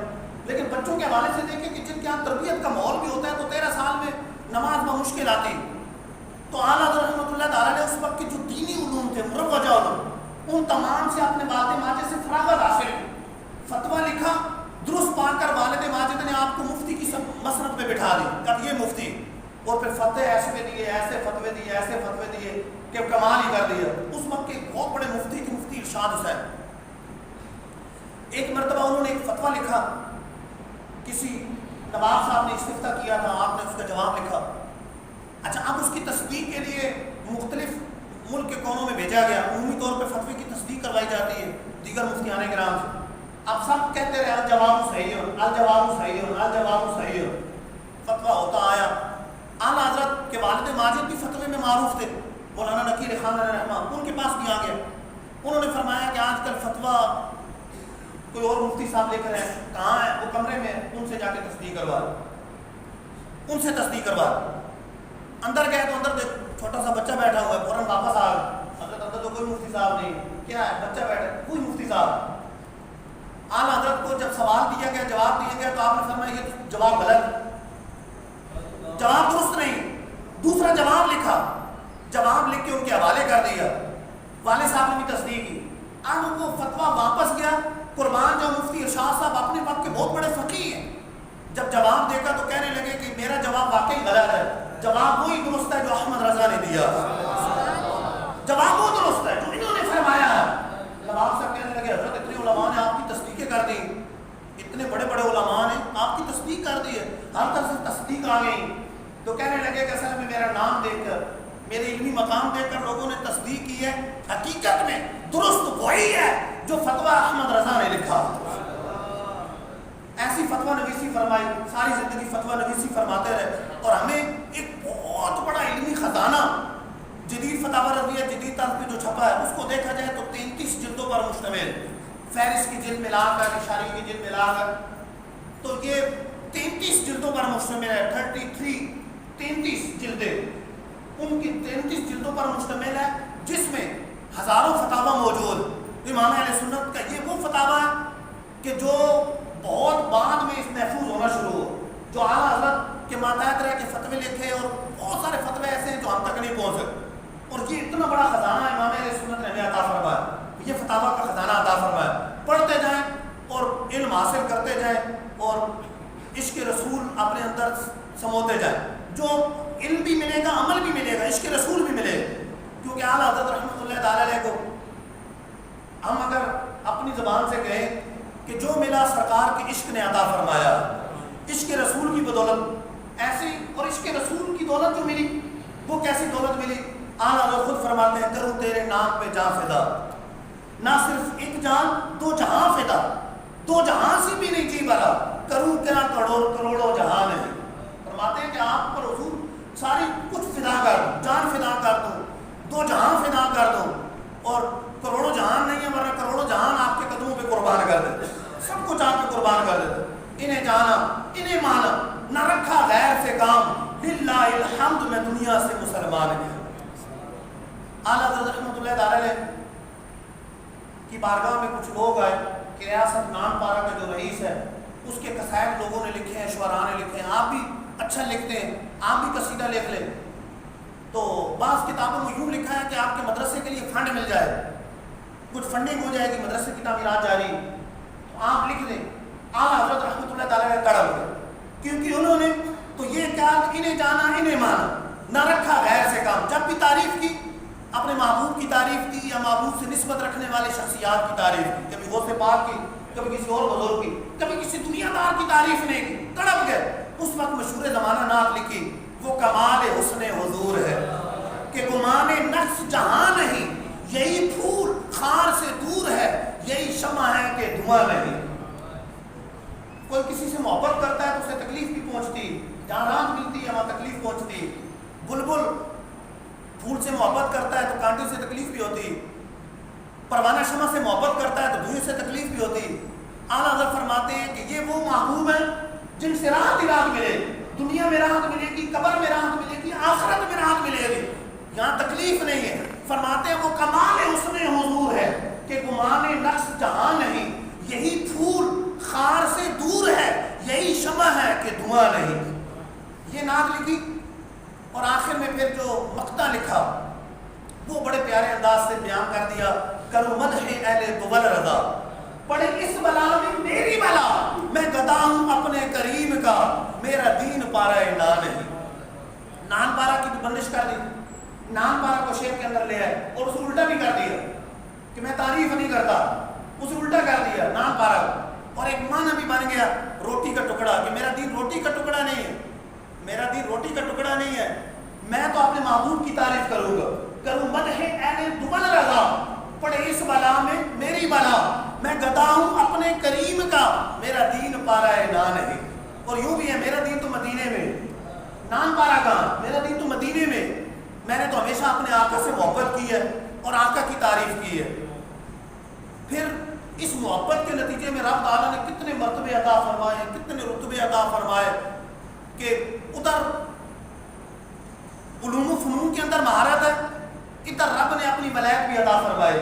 لیکن بچوں کے حوالے سے دیکھیں کہ جن کے یہاں تربیت کا ماحول بھی ہوتا ہے تو 13 سال میں نماز میں مشکل آتی۔ تو اعلیٰ حضرت رحمۃ اللہ تعالیٰ نے اس وقت کے جو دینی علوم تھے، مروجہ علوم، ان تمام سے اپنے والد ماجد سے فراغت حاصل کی، فتویٰ لکھا، درست پا کر والد ماجد نے آپ کو مفتی کی مسند پہ بٹھا دی، کب یہ مفتی، اور پھر فتوے ایسے دیے، ایسے فتوے دیے، ایسے فتوے دیے کہ کمال ہی کر دیا۔ اس وقت کے بہت بڑے مفتی کے مفتی ارشاد حسین، ایک مرتبہ انہوں نے ایک فتویٰ لکھا کسی نواب صاحب نے استفتاء کیا تھا، آپ نے اس کا جواب لکھا. اچھا اب اس کی تصدیق کے لیے مختلف ملک کے کونوں میں بھیجا گیا. عمومی طور پہ فتوے کی تصدیق کروائی جاتی ہے دیگر مفتیان کرام سے. اب سب کہتے رہے الجواب صحیح، الجواب صحیح، الجواب صحیح. فتویٰ ہوتا آیا. اعلیٰ حضرت کے والد ماجد بھی فتوے میں معروف تھے، مولانا نقیر خان رحمہ، ان کے پاس بھی آ گیا. انہوں نے فرمایا کہ آج کل فتویٰ کوئی اور مفتی صاحب لے کر ہیں، کہاں ہے؟ وہ کمرے میں، ان سے جا کے تصدیق کروا، ان سے تصدیق کروا. اندر گئے تو اندر دیکھ چھوٹا سا بچہ بیٹھا ہوا ہے. فوراً واپس آ گئے. حضرت اندر تو کوئی مفتی صاحب نہیں. کیا ہے؟ بچہ بیٹھا، کوئی مفتی صاحب. اعلیٰ حضرت کو جب سوال دیا گیا، جواب دیا گیا، تو آپ نے فرمایا یہ جواب غلط، جواب درست نہیں. دوسرا جواب لکھا، جواب لکھ کے ان کے حوالے کر دیا. والد صاحب نے بھی تصدیق کی. اب وہ فتویٰ واپس گیا. قربان جو مفتی ارشاد صاحب اپنے وقت کے بہت بڑے فقیہ ہیں، جب جواب دیکھا تو کہنے لگے کہ میرا جواب واقعی غلط ہے، جواب وہی درست ہے جو احمد رضا نے دیا، جواب وہ درست ہے جو انہوں نے فرمایا ہے. نواب صاحب کہنے لگے حضرت اتنے علماء نے آپ کی تصدیقیں کر دی، اتنے بڑے بڑے علماء نے آپ کی تصدیق کر دی ہے، ہر طرح سے تصدیق آ گئی. تو کہنے لگے کہ اصل میں میرا نام دیکھ کر، میرے علمی مقام دیکھ کر لوگوں نے تصدیق کی ہے، حقیقت میں درست وہی ہے جو فتویٰ احمد رضا نے لکھا. ایسی فتویٰ نویسی فرمائی، ساری زندگی فتویٰ نویسی فرماتے رہے. اور ہمیں ایک بہت بڑا علمی خزانہ جدید فتاوی رضویہ جدید طرز پہ جو چھپا ہے، اس کو دیکھا جائے تو 33 جلدوں پر مشتمل، فہرست کی جلد ملا کر، اشاری کی جلد ملا کر، تو یہ 33 جلدوں پر مشتمل ہے. 33 جلدیں ان کی 33 جلدوں پر مشتمل ہے، جس میں ہزاروں فتاویٰ موجود. امام اہل سنت کا یہ وہ فتاویٰ ہے کہ جو بہت بعد میں اس محفوظ ہونا شروع ہو، جو اعلیٰ حضرت کے ماتحت رہ کے فتوے لکھے، اور بہت سارے فتوے ایسے ہیں جو ہم تک نہیں پہنچ سکتے. اور یہ اتنا بڑا خزانہ امام اہل سنت نے ہمیں عطا فرمایا، یہ فتاویٰ کا خزانہ عطا فرمایا. پڑھتے جائیں اور علم حاصل کرتے جائیں اور عشق رسول اپنے اندر سموتے جائیں. جو علم بھی ملے گا، عمل بھی ملے گا، عشق رسول بھی ملے گا. کیونکہ اعلیٰ حضرت رحمۃ اللہ تعالیٰ علیہ کو ہم اگر اپنی زبان سے کہیں کہ جو ملا سرکار کے عشق نے عطا فرمایا، عشق رسول کی بدولت ایسی. اور عشق رسول کی دولت جو ملی وہ کیسی دولت ملی؟ اعلیٰ حضرت خود فرماتے ہیں کروں تیرے نام پہ جان فدا، نہ صرف ایک جان دو جہاں فدا، دو جہاں سے بھی نہیں جی بھرا، کروں کیا کروڑوں جہاں نہیں. فرماتے ہیں کہ آپ پر حضور ساری کچھ فدا کر دوں، جان فدا کر دوں، دو جہاں فدا کر دوں، اور کروڑوں جہان نہیں ہے ورنہ کروڑوں جہان آپ کے قدموں پہ قربان کر دیتے، سب کچھ آپ پہ قربان کر دیتے. انہیں جانا، انہیں مانا، نہ رکھا غیر سے کام، للہ الحمد میں دنیا سے مسلمان ہوں. اعلیٰ حضرت رحمۃ اللہ تعالی کی بارگاہ میں کچھ لوگ آئے کہ ریاست نان پارا کا جو رئیس ہے اس کے قصائد لوگوں نے لکھے ہیں، شعراء نے لکھے ہیں، آپ بھی اچھا لکھتے ہیں، آپ بھی قصیدہ لکھ لیں. تو بعض کتابوں میں یوں لکھا ہے کہ آپ کے مدرسے کے لیے فنڈ مل جائے، کچھ فنڈنگ ہو جائے گی، مدرسے کی تعمیرات جاری، تو آپ لکھ دیں. اعلیٰ حضرت رحمۃ اللہ تعالیٰ نے تڑپ گئے، کیونکہ انہوں نے تو یہ کہا کہ انہیں جانا انہیں مانا، نہ رکھا غیر سے کام. جب بھی تعریف کی اپنے محبوب کی تعریف کی یا محبوب سے نسبت رکھنے والے شخصیات کی تعریف کی، کبھی غوث پاک کی، کبھی کسی اور بزرگ کی، کبھی کسی دنیا دار کی تعریف نہیں کی، تڑپ گئے. اس وقت مشہور زمانہ نعت لکھی، وہ کمال حسن حضور ہے کہ گمان نقص جہاں نہیں، یہی پھول خار سے دور ہے، یہی شمع ہے کہ دھواں نہیں. کوئی کسی سے محبت کرتا ہے تو اسے تکلیف بھی پہنچتی، جہاں راحت ملتی ہے وہاں تکلیف پہنچتی. بلبل پھول سے محبت کرتا ہے تو کانٹے سے تکلیف بھی ہوتی، پروانہ شمع سے محبت کرتا ہے تو دھوئیں سے تکلیف بھی ہوتی. اعلیٰ حضرت فرماتے ہیں کہ یہ وہ محبوب ہیں جن سے راحت ہی راحت ملے، دنیا میں راحت ملے گی، قبر میں راحت ملے گی، آخرت میں راحت ملے گی، یہاں تکلیف نہیں ہے. فرماتے ہیں وہ کمال حسن حضور ہے کہ گمان نقص جہاں نہیں، یہی پھول خار سے دور ہے، یہی شمع ہے کہ دھواں نہیں. یہ نعت لکھی اور آخر میں پھر جو مقطع لکھا وہ بڑے پیارے انداز سے بیان کر دیا. کرو مدح اہل بول رضا، پڑے اس بلا میں میری بلا، میں گدا ہوں اپنے کریم کا، میرا دین پارا نان نہیں. نان پارا کی بندش کر دی، نان پارا کو شیخ کے اندر لے آئے اور اسے الٹا بھی کر دیا کہ میں تعریف نہیں کرتا، اسے الٹا کر دیا نان پارا کو، اور ایک معنی بھی بن گیا روٹی کا ٹکڑا کہ میرا دین روٹی کا ٹکڑا نہیں ہے، میرا دین روٹی کا ٹکڑا نہیں ہے، میں تو اپنے محبوب کی تعریف کروں گا، کروں مدح اہل دبل رضا، پڑے اس بلا میں میری بلا، میں گدا ہوں اپنے کریم کا، میرا دین پارا ہے نان ہے۔ اور یوں بھی ہے، میرا دین تو مدینے میں، نان پارا کہاں، میرا دین تو مدینے میں۔ میں نے تو ہمیشہ اپنے آقا سے محبت کی ہے اور آقا کی تعریف کی ہے۔ پھر اس محبت کے نتیجے میں رب تعالیٰ نے کتنے مرتبے عطا فرمائے، کتنے رتبے عطا فرمائے کہ ادھر علوم و فنون کے اندر مہارت ہے، ادھر رب نے اپنی ولایت بھی عطا فرمائی،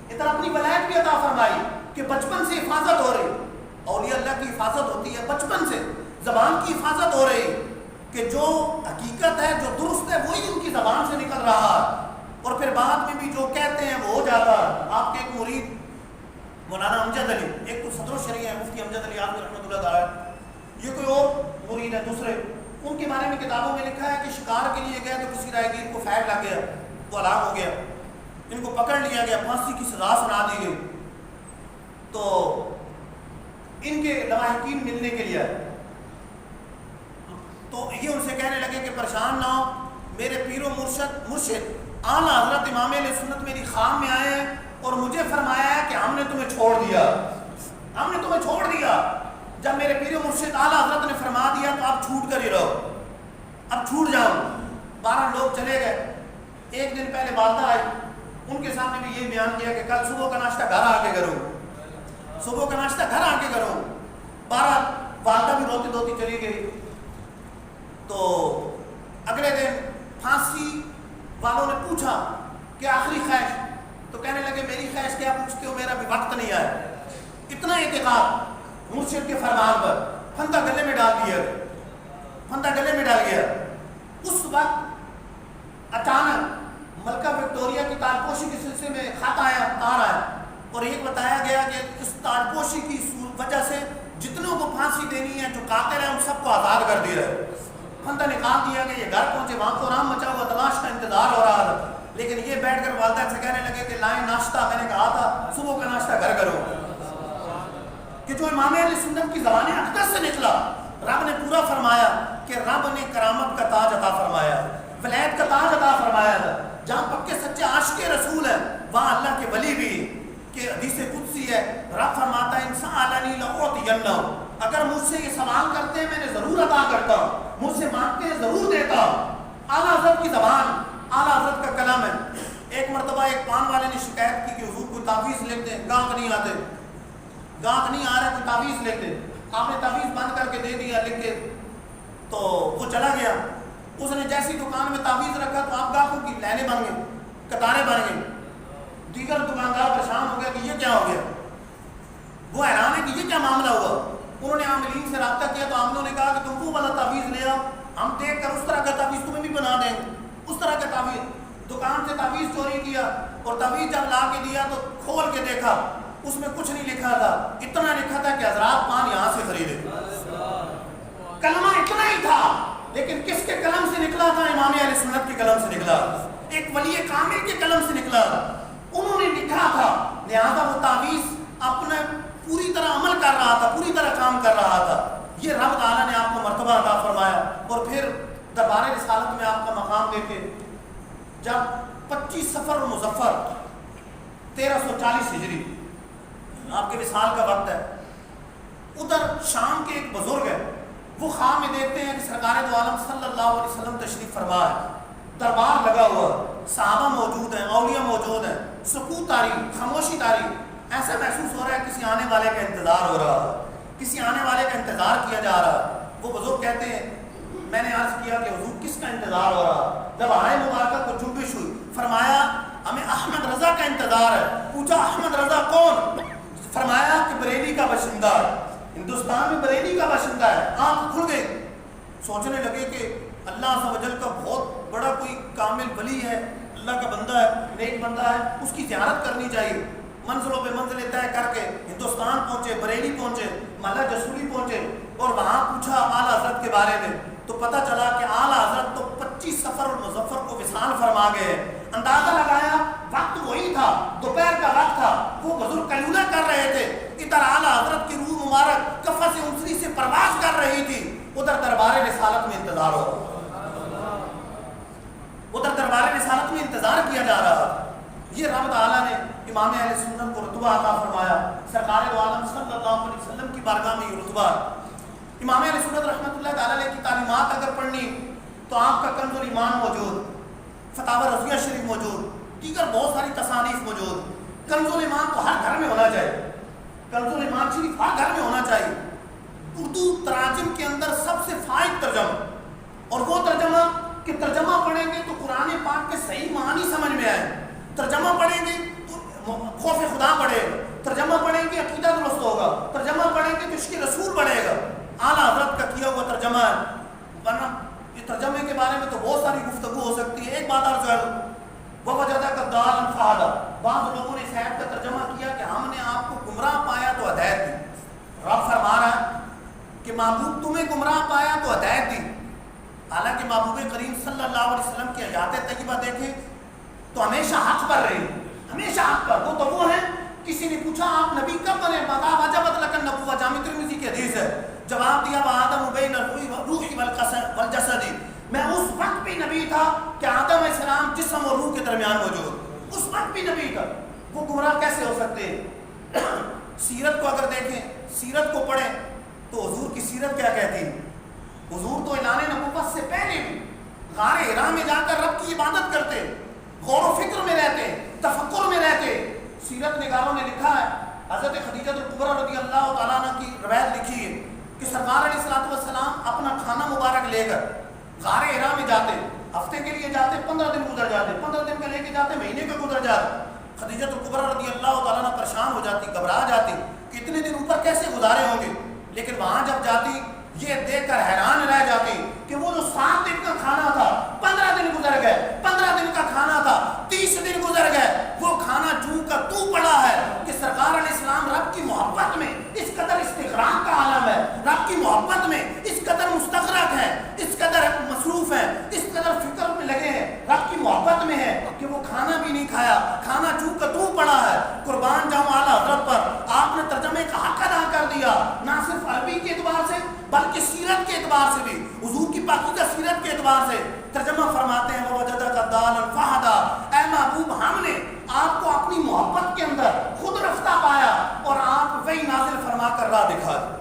ادھر اپنی ولایت بھی عطا فرمائی کہ بچپن سے حفاظت ہو رہی، اولیاء اللہ کی حفاظت ہوتی ہے بچپن سے، زبان کی حفاظت ہو رہی کہ جو حقیقت ہے جو درست ہے وہی ان کی زبان سے نکل رہا ہے، اور پھر بعد میں بھی جو کہتے ہیں وہ ہو جاتا ہے۔ آپ کے ایک مرید مولانا امجد علی، ایک تو صدر الشریعہ ہے مفتی امجد علی آدمی رحمۃ اللہ تعالیٰ، یہ کوئی اور مرید ہے دوسرے، ان کے بارے میں کتابوں میں لکھا ہے کہ شکار کے لیے گئے تو کسی رائے گیر کو فائر لگ گیا، وہ ہلاک ہو گیا، ان کو پکڑ لیا گیا، پھانسی کی سزا سنا دی گئی، تو ان کے لواحقین ملنے کے لیے آئے، تو یہ ان سے کہنے لگے کہ پریشان نہ ہو، میرے پیر و مرشد اعلیٰ حضرت امام علیہ سنت میری خواب میں آئے ہیں اور مجھے فرمایا ہے کہ ہم نے تمہیں چھوڑ دیا، ہم نے تمہیں چھوڑ دیا۔ جب میرے پیر و مرشد اعلیٰ حضرت نے فرما دیا تو آپ چھوٹ کر ہی رہو، اب چھوٹ جاؤ۔ 12 لوگ چلے گئے، ایک دن پہلے والدہ آئی، ان کے سامنے بھی یہ بیان کیا کہ کل صبح کا ناشتہ گھر آ کے کرو، صبح کا ناشتہ گھر آ کے کرو۔ 12 والدہ بھی روتی دھوتی چلی گئی۔ تو اگلے دن پھانسی والوں نے پوچھا کہ آخری خواہش، تو کہنے لگے میری خواہش کیا پوچھتے ہو، میرا بھی وقت نہیں آیا۔ اتنا اعتقاد مرشد کے فرمان پر، پھندا گلے میں ڈال دیا، پھندا گلے میں ڈال گیا۔ اس وقت اچانک ملکہ وکٹوریہ کی تاجپوشی کے سلسلے میں خط آیا، آ رہا ہے، اور ایک بتایا گیا کہ اس تاجپوشی کی وجہ سے جتنوں کو پھانسی دینی ہے جو قاتل ہیں ان سب کو آزاد کر دیا ہے۔ پھندا نکال دیا کہ یہ گھر پہنچے، وہاں کو رام مچا ہوا تلاش کا انتظار ہو رہا تھا، لیکن یہ بیٹھ کر والدہ سے کہنے لگے کہ لائیں ناشتہ، میں نے کہا تھا صبح کا ناشتہ گھر کرو، کہ جو امام علیہ سنت کی زبان اقدس سے نکلا، رب نے پورا فرمایا کہ رب نے کرامت کا تاج عطا فرمایا، ولایت کا تاج عطا فرمایا تھا۔ جہاں پکے سچے عاشق رسول ہیں وہاں اللہ کے ولی بھی، کہ حدیث قدسی ہے، رب فرماتا ہے انسان علنی لأعطینہ، اگر مجھ سے یہ سوال کرتے ہیں میں نے ضرور عطا کرتا ہوں، مجھ سے مانگتے ہیں ضرور دیتا ہوں۔ اعلیٰ حضرت کی زبان، اعلیٰ حضرت کا کلام ہے۔ ایک مرتبہ ایک پان والے نے شکایت کی کہ حضور کوئی تعویذ لکھ دیں، گاہک نہیں آتے، گاہک نہیں آ رہے، کوئی تعویذ لکھ دیں۔ آپ نے تعویذ بند کر کے دے دیا لکھ کے، تو وہ چلا گیا۔ اس نے جیسی دکان میں تعویذ رکھا تو آپ گاہکوں کی لائنیں بن گئی، قطاریں بن گئی۔ دیگر دکاندار پریشان ہو گیا کہ یہ کیا ہو گیا، وہ حیران ہے کہ یہ کیا معاملہ ہوا۔ انہوں نے عاملین سے رابطہ کیا تو عاملوں نے کہا کہ تم وہ والا تعویذ لے آؤ، ہم دیکھ کر اس طرح کا تعویذ تمہیں بھی بنا دیں گے، اس طرح کا تعویذ۔ دکان سے تعویذ چوری کیا اور تعویذ جب لا کے دیا تو کھول کے دیکھا، اس میں کچھ نہیں لکھا تھا، اتنا لکھا تھا کہ حضرات پان یہاں سے خریدے۔ کلمہ اتنا ہی تھا، لیکن کس کے قلم سے نکلا تھا؟ امام اہل سنت کے قلم سے نکلا، ایک ولی کامل کے قلم سے نکلا، انہوں نے لکھا تھا، لہذا وہ تعویذ اپنے پوری طرح عمل کر رہا تھا، پوری طرح کام کر رہا تھا۔ یہ رب تعالیٰ نے آپ کو مرتبہ عطا فرمایا۔ اور پھر دربار رسالت میں آپ کا مقام دیکھے، جب 25 صفر المظفر 1340 ہجری آپ کے وصال کا وقت ہے، ادھر شام کے ایک بزرگ ہے، وہ خواب میں دیکھتے ہیں کہ سرکار دو عالم صلی اللہ علیہ وسلم تشریف فرما ہے، دربار لگا ہوا، صحابہ موجود ہیں، اولیاء موجود ہیں، سکوت طاری، خاموشی طاری، ایسا محسوس ہو رہا ہے کسی آنے والے کا انتظار ہو رہا ہے، کسی آنے والے کا انتظار کیا جا رہا ہے۔ وہ بزرگ کہتے ہیں میں نے عرض کیا کہ حضور کس کا انتظار ہو رہا؟ جب آئے مبارکہ کو جنبش ہوئی، فرمایا ہمیں احمد رضا کا انتظار ہے۔ پوچھا احمد رضا کون؟ فرمایا کہ بریلی کا باشندہ ہے، ہندوستان میں بریلی کا باشندہ ہے۔ آنکھ کھل گئی، سوچنے لگے کہ اللہ عز و جل کا بہت بڑا کوئی کامل ولی ہے، اللہ کا بندہ ہے، نیک بندہ ہے، اس کی زیارت کرنی چاہیے۔ منزلوں پہ منزلیں طے کر کے ہندوستان پہنچے، بریلی پہنچے، محلہ جسولی پہنچے، اور وہاں پوچھا اعلیٰ حضرت کے بارے میں، تو پتہ چلا کہ اعلیٰ حضرت تو 25 صفر المظفر کو وصال فرما گئے۔ اندازہ لگایا وقت وہی تھا، دوپہر کا وقت تھا، وہ بزرگ قیلولہ کر رہے تھے، ادھر اعلیٰ حضرت کی روح مبارک قفس انسری سے پرواز کر رہی تھی، ادھر دربار رسالت میں انتظار ہو، ادھر دربار رسالت میں انتظار کیا جا رہا۔ یہ رب تعالیٰ نے امام اہل سنت کو رتبہ عطا فرمایا، سرکار دو عالم صلی اللہ علیہ وسلم کی بارگاہ میں یہ رتبہ۔ امام اہل سنت رحمۃ اللہ تعالیٰ کی تعلیمات اگر پڑھنی تو آپ کا کنز الایمان موجود، فتاوی رضویہ شریف موجود، دیگر بہت ساری تصانیف موجود۔ کنز الایمان تو ہر گھر میں ہونا چاہیے، کنز الایمان شریف ہر گھر میں ہونا چاہیے۔ اردو تراجم کے اندر سب سے فائد ترجمہ، اور وہ ترجمہ کہ ترجمہ پڑھیں گے تو قرآن پاک کے صحیح معنی سمجھ میں آئے، ترجمہ پڑھیں گے تو خوف خدا بڑھے گا، ترجمہ پڑھیں گے عقیدہ درست ہوگا، ترجمہ پڑھیں گے تو عشق رسول بڑھے گا۔ اعلیٰ حضرت کا کیا ہوا ترجمہ ہے، ورنہ یہ ترجمے کے بارے میں تو بہت ساری گفتگو ہو سکتی ہے۔ ایک بات عرض ہے، وَوَجَدَكَ ضَالًّا فَهَدَىٰ، بعض لوگوں نے اس آیت کا ترجمہ کیا کہ ہم نے آپ کو گمراہ پایا تو ہدایت دی۔ رب فرما رہا ہے کہ محبوب تمہیں گمراہ پایا تو ہدایت دی، حالانکہ محبوب کریم صلی اللہ علیہ وسلم کی حیات طیبہ دیکھیں تو ہمیشہ حق پر رہی، ہمیشہ حق پر۔ وہ تو وہ ہیں، کسی نے پوچھا آپ نبی کب بنے، بتا وجبت لک النبوۃ، جامع ترمذی کی حدیث ہے، جواب دیا وآدم بین الروح والجسد، میں اس وقت بھی نبی تھا کہ آدم علیہ السلام جسم اور روح کے درمیان موجود، اس وقت بھی نبی تھا۔ وہ گمراہ کیسے ہو سکتے ہیں؟ سیرت کو اگر دیکھیں، سیرت کو پڑھیں تو حضور کی سیرت کیا کہتی ہے؟ حضور تو اعلان نبوت سے پہلے بھی غار حرا میں جا کر رب کی عبادت کرتے، غور و فکر میں رہتے، تفکر میں رہتے۔ سیرت نگاروں نے لکھا ہے، حضرت خدیجہ الکبریٰ رضی اللہ تعالیٰ عنہ کی روایت لکھی ہے کہ سرکار علیہ الصلوۃ والسلام اپنا کھانا مبارک لے کر غار حرا میں جاتے، ہفتے کے لیے جاتے، 15 دن گزر جاتے، 15 دن کا لے کے جاتے، مہینے کا گزر جاتے۔ خدیجہ الکبریٰ رضی اللہ تعالیٰ عنہ پریشان ہو جاتی، گھبرا جاتی کہ اتنے دن اوپر کیسے گزارے ہوں گے، لیکن وہاں جب جاتی یہ دیکھ کر حیران رہ جاتی کہ وہ جو 7 دن کا کھانا تھا 15 دن گزر گئے، 15 دن کا کھانا تھا 30 دن گزر گئے، وہ کھانا جو کا تو پڑا ہے کہ سرکار علیہ السلام رب کی محبت میں اس قدر استغراق کا عالم ہے، رب کی محبت میں اس قدر مستغرق ہے، اس قدر مصروف ہے، اس قدر فکر میں لگے ہیں، رب کی محبت میں ہے کہ وہ کھانا بھی نہیں کھایا، کھانا جو کا تو پڑا ہے۔ قربان جاؤں اعلیٰ حضرت پر، آپ نے ترجمے کا حق ادا کر دیا، نہ صرف عربی کے اعتبار سے بلکہ سیرت کے اعتبار سے بھی، حضور کی پاکیزہ سیرت کے اعتبار سے۔ ترجمہ فرماتے ہیں وَوَجَدَكَ ضَالًّا فَهَدَىٰ، اے محبوب ہم نے آپ کو اپنی محبت کے اندر خود رفتہ پایا اور آپ وہی نازل فرما کر راہ دکھا دی۔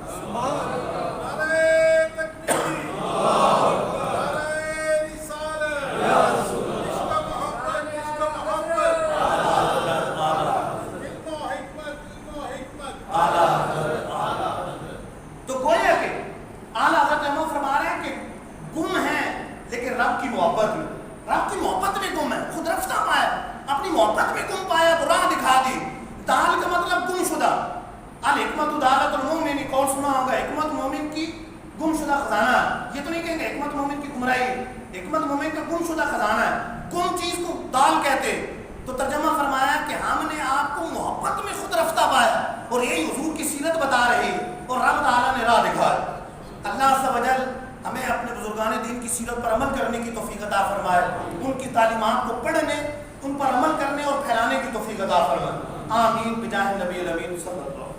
تو گویا کہ اعلیٰ حضرت احمد فرما رہے ہیں کہ گم ہیں لیکن رب کی محبت میں، رب کی محبت میں گم ہے، خود رفتہ پایا، اپنی محبت میں گم پایا تو راہ دکھا دی۔ دال کا مطلب گم شدہ، الحکمت دالت المومن، قول سنا ہوگا، حکمت مومن کی گم شدہ خزانہ ہے۔ یہ تو نہیں کہیں گے حکمت مومن کی گمراہی، حکمت مومن کا گم شدہ خزانہ ہے، گم چیز کو دال کہتے۔ تو ترجمہ فرمایا کہ ہم نے آپ کو محبت میں خود رفتہ پایا، اور یہی حضور کی سیرت بتا رہی اور رب تعالیٰ نے راہ دکھایا۔ اللہ عز و جل ہمیں اپنے بزرگان دین کی سیرت پر عمل کرنے کی توفیق عطا فرمائے، ان کی تعلیمات کو پڑھنے، ان پر عمل کرنے اور پھیلانے کی توفیق عطا فرمائے۔ آمین بجاہ نبی الامین صلی اللہ علیہ وسلم۔